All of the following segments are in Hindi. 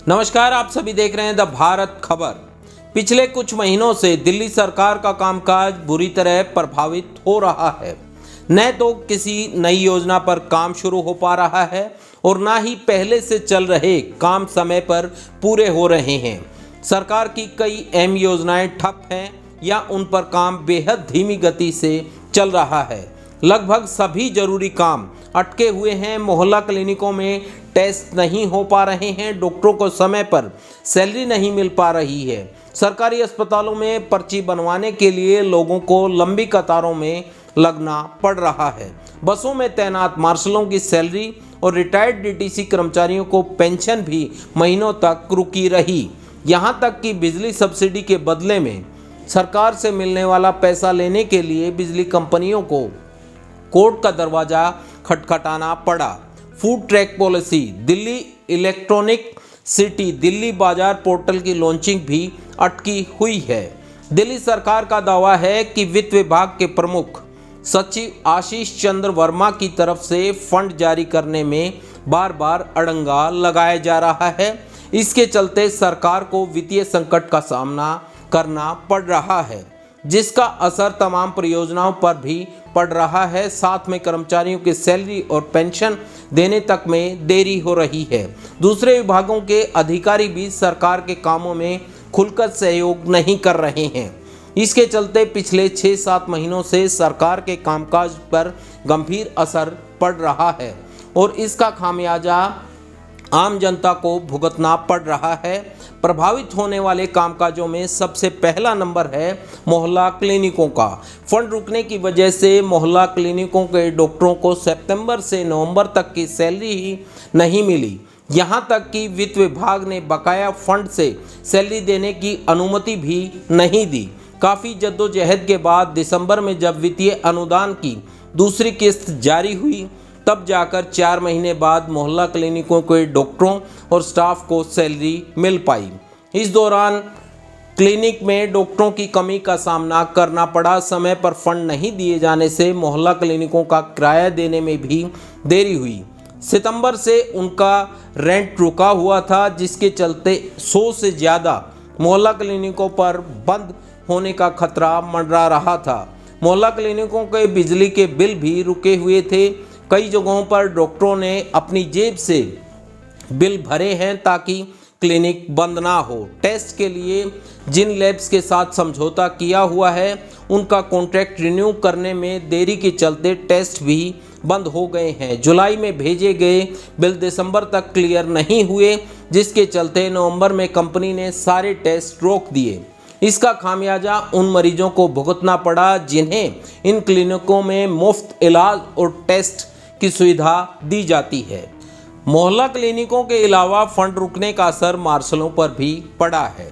नमस्कार, आप सभी देख रहे हैं द भारत खबर। पिछले कुछ महीनों से दिल्ली सरकार का कामकाज बुरी तरह प्रभावित हो रहा है। न तो किसी नई योजना पर काम शुरू हो पा रहा है और ना ही पहले से चल रहे काम समय पर पूरे हो रहे हैं। सरकार की कई अहम योजनाएं ठप हैं या उन पर काम बेहद धीमी गति से चल रहा है। लगभग सभी जरूरी काम अटके हुए हैं। मोहल्ला क्लिनिकों में टेस्ट नहीं हो पा रहे हैं। डॉक्टरों को समय पर सैलरी नहीं मिल पा रही है। सरकारी अस्पतालों में पर्ची बनवाने के लिए लोगों को लंबी कतारों में लगना पड़ रहा है। बसों में तैनात मार्शलों की सैलरी और रिटायर्ड डीटीसी कर्मचारियों को पेंशन भी महीनों तक रुकी रही। यहाँ तक कि बिजली सब्सिडी के बदले में सरकार से मिलने वाला पैसा लेने के लिए बिजली कंपनियों को कोर्ट का दरवाजा खटखटाना पड़ा। Food track policy, Delhi electronic city, Delhi बाजार पोर्टल की लॉन्चिंग भी अटकी हुई है। दिल्ली सरकार का दावा है कि वित्त विभाग के प्रमुख सचिव आशीष चंद्र वर्मा की तरफ से फंड जारी करने में बार बार अड़ंगा लगाया जा रहा है। इसके चलते सरकार को वित्तीय संकट का सामना करना पड़ रहा है, जिसका असर तमाम परियोजनाओं पर भी पड़ रहा है। साथ में कर्मचारियों की सैलरी और पेंशन देने तक में देरी हो रही है। दूसरे विभागों के अधिकारी भी सरकार के कामों में खुलकर सहयोग नहीं कर रहे हैं। इसके चलते पिछले 6-7 महीनों से सरकार के कामकाज पर गंभीर असर पड़ रहा है और इसका खामियाजा आम जनता को भुगतना पड़ रहा है। प्रभावित होने वाले कामकाजों में सबसे पहला नंबर है मोहल्ला क्लिनिकों का। फंड रुकने की वजह से मोहल्ला क्लिनिकों के डॉक्टरों को सितंबर से नवंबर तक की सैलरी ही नहीं मिली। यहां तक कि वित्त विभाग ने बकाया फंड से सैलरी देने की अनुमति भी नहीं दी। काफ़ी जद्दोजहद के बाद दिसंबर में जब वित्तीय अनुदान की दूसरी किस्त जारी हुई, तब जाकर 4 महीने बाद मोहल्ला क्लिनिकों के डॉक्टरों और स्टाफ को सैलरी मिल पाई। इस दौरान क्लिनिक में डॉक्टरों की कमी का सामना करना पड़ा। समय पर फंड नहीं दिए जाने से मोहल्ला क्लिनिकों का किराया देने में भी देरी हुई। सितंबर से उनका रेंट रुका हुआ था, जिसके चलते 100 से ज़्यादा मोहल्ला क्लिनिकों पर बंद होने का खतरा मंडरा रहा था। मोहल्ला क्लिनिकों के बिजली के बिल भी रुके हुए थे। कई जगहों पर डॉक्टरों ने अपनी जेब से बिल भरे हैं ताकि क्लिनिक बंद ना हो। टेस्ट के लिए जिन लैब्स के साथ समझौता किया हुआ है, उनका कॉन्ट्रैक्ट रिन्यू करने में देरी के चलते टेस्ट भी बंद हो गए हैं। जुलाई में भेजे गए बिल दिसंबर तक क्लियर नहीं हुए, जिसके चलते नवंबर में कंपनी ने सारे टेस्ट रोक दिए। इसका खामियाजा उन मरीजों को भुगतना पड़ा जिन्हें इन क्लिनिकों में मुफ्त इलाज और टेस्ट की सुविधा दी जाती है। मोहल्ला क्लिनिकों के अलावा फंड रुकने का असर मार्शलों पर भी पड़ा है।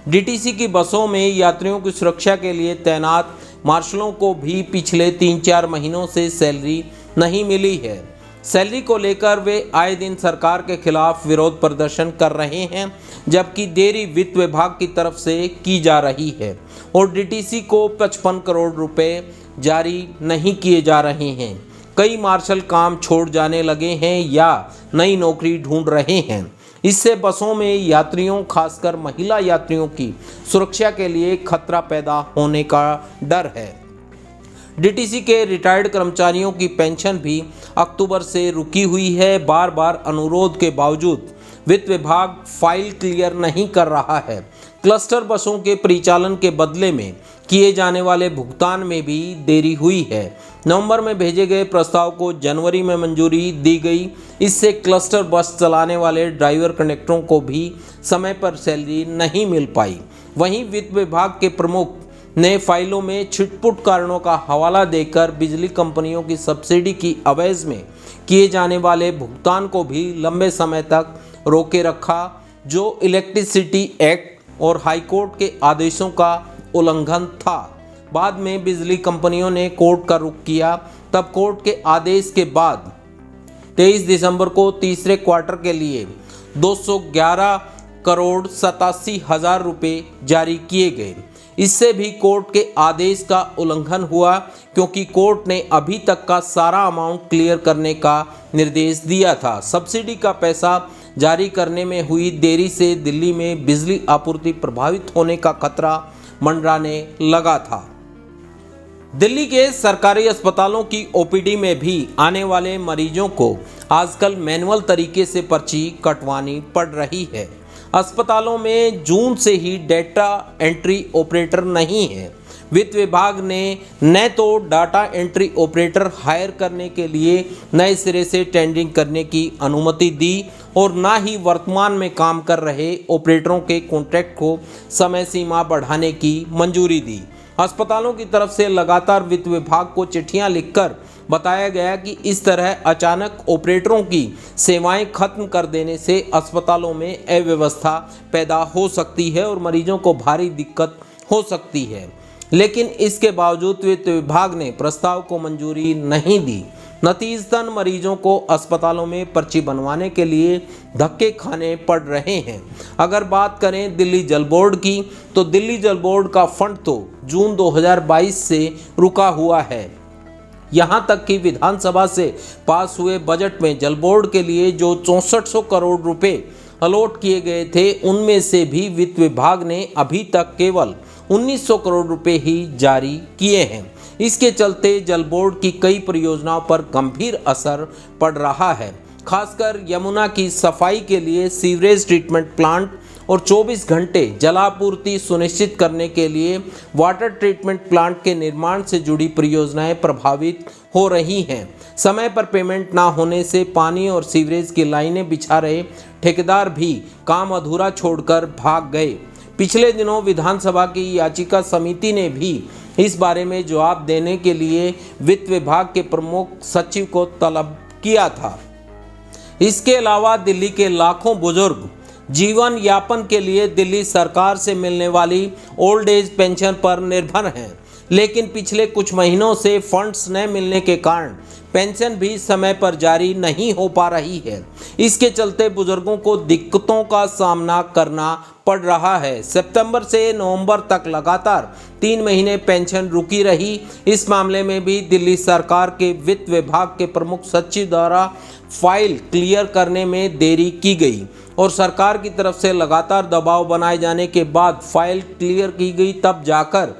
डीटीसी की बसों में यात्रियों की सुरक्षा के लिए तैनात मार्शलों को भी पिछले 3-4 महीनों से सैलरी नहीं मिली है। सैलरी को लेकर वे आए दिन सरकार के खिलाफ विरोध प्रदर्शन कर रहे हैं, जबकि देरी वित्त विभाग की तरफ से की जा रही है और डीटीसी को 55 करोड़ रुपए जारी नहीं किए जा रहे हैं। कई मार्शल काम छोड़ जाने लगे हैं या नई नौकरी ढूंढ रहे हैं। इससे बसों में यात्रियों, खासकर महिला यात्रियों की सुरक्षा के लिए खतरा पैदा होने का डर है। डीटीसी के रिटायर्ड कर्मचारियों की पेंशन भी अक्टूबर से रुकी हुई है। बार बार अनुरोध के बावजूद वित्त विभाग फाइल क्लियर नहीं कर रहा है। क्लस्टर बसों के परिचालन के बदले में किए जाने वाले भुगतान में भी देरी हुई है। नवंबर में भेजे गए प्रस्ताव को जनवरी में मंजूरी दी गई। इससे क्लस्टर बस चलाने वाले ड्राइवर कंडक्टरों को भी समय पर सैलरी नहीं मिल पाई। वहीं वित्त विभाग के प्रमुख ने फाइलों में छिटपुट कारणों का हवाला देकर बिजली कंपनियों की सब्सिडी की अवैध में किए जाने वाले भुगतान को भी लंबे समय तक रोके रखा, जो इलेक्ट्रिसिटी एक्ट और हाईकोर्ट के आदेशों का उल्लंघन था। बाद में बिजली कंपनियों ने कोर्ट का रुख किया। तब कोर्ट के आदेश के बाद 23 दिसंबर को तीसरे क्वार्टर के लिए 211 करोड़ 87 हजार रुपये जारी किए गए। इससे भी कोर्ट के आदेश का उल्लंघन हुआ, क्योंकि कोर्ट ने अभी तक का सारा अमाउंट क्लियर करने का निर्देश दिया था। सब्सिडी का पैसा जारी करने में हुई देरी से दिल्ली में बिजली आपूर्ति प्रभावित होने का खतरा मंडराने लगा था। दिल्ली के सरकारी अस्पतालों की ओपीडी में भी आने वाले मरीजों को आजकल मैनुअल तरीके से पर्ची कटवानी पड़ रही है। अस्पतालों में जून से ही डाटा एंट्री ऑपरेटर नहीं है। वित्त विभाग ने न तो डाटा एंट्री ऑपरेटर हायर करने के लिए नए सिरे से टेंडरिंग करने की अनुमति दी और न ही वर्तमान में काम कर रहे ऑपरेटरों के कॉन्ट्रैक्ट को समय सीमा बढ़ाने की मंजूरी दी। अस्पतालों की तरफ से लगातार वित्त विभाग को चिट्ठियां लिखकर बताया गया कि इस तरह अचानक ऑपरेटरों की सेवाएं खत्म कर देने से अस्पतालों में अव्यवस्था पैदा हो सकती है और मरीजों को भारी दिक्कत हो सकती है। लेकिन इसके बावजूद वित्त विभाग ने प्रस्ताव को मंजूरी नहीं दी। नतीजतन मरीजों को अस्पतालों में पर्ची बनवाने के लिए धक्के खाने पड़ रहे हैं। अगर बात करें दिल्ली जल बोर्ड की, तो दिल्ली जल बोर्ड का फंड तो जून 2022 से रुका हुआ है। यहां तक कि विधानसभा से पास हुए बजट में जल बोर्ड के लिए जो 6400 करोड़ रुपए अलॉट किए गए थे, उनमें से भी वित्त विभाग ने अभी तक केवल 1900 करोड़ रुपए ही जारी किए हैं। इसके चलते जल बोर्ड की कई परियोजनाओं पर गंभीर असर पड़ रहा है। खासकर यमुना की सफाई के लिए सीवरेज ट्रीटमेंट प्लांट और 24 घंटे जलापूर्ति सुनिश्चित करने के लिए वाटर ट्रीटमेंट प्लांट के निर्माण से जुड़ी परियोजनाएं प्रभावित हो रही हैं। समय पर पेमेंट ना होने से पानी और सीवरेज की लाइनें बिछा रहे ठेकेदार भी काम अधूरा छोड़कर भाग गए। पिछले दिनों विधानसभा की याचिका समिति ने भी इस बारे में जवाब देने के लिए वित्त विभाग के प्रमुख सचिव को तलब किया था। इसके अलावा दिल्ली के लाखों बुजुर्ग जीवन यापन के लिए दिल्ली सरकार से मिलने वाली ओल्ड एज पेंशन पर निर्भर हैं, लेकिन पिछले कुछ महीनों से फंड्स न मिलने के कारण पेंशन भी समय पर जारी नहीं हो पा रही है। इसके चलते बुजुर्गों को दिक्कतों का सामना करना पड़ रहा है। सितंबर से नवंबर तक लगातार 3 महीने पेंशन रुकी रही। इस मामले में भी दिल्ली सरकार के वित्त विभाग के प्रमुख सचिव द्वारा फाइल क्लियर करने में देरी की गई और सरकार की तरफ से लगातार दबाव बनाए जाने के बाद फाइल क्लियर की गई। तब जाकर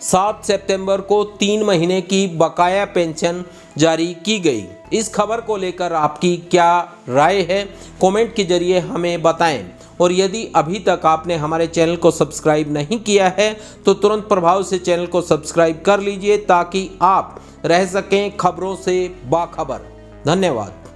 7 सितंबर को 3 महीने की बकाया पेंशन जारी की गई। इस खबर को लेकर आपकी क्या राय है, कमेंट के जरिए हमें बताएं। और यदि अभी तक आपने हमारे चैनल को सब्सक्राइब नहीं किया है तो तुरंत प्रभाव से चैनल को सब्सक्राइब कर लीजिए ताकि आप रह सकें खबरों से बाखबर। धन्यवाद।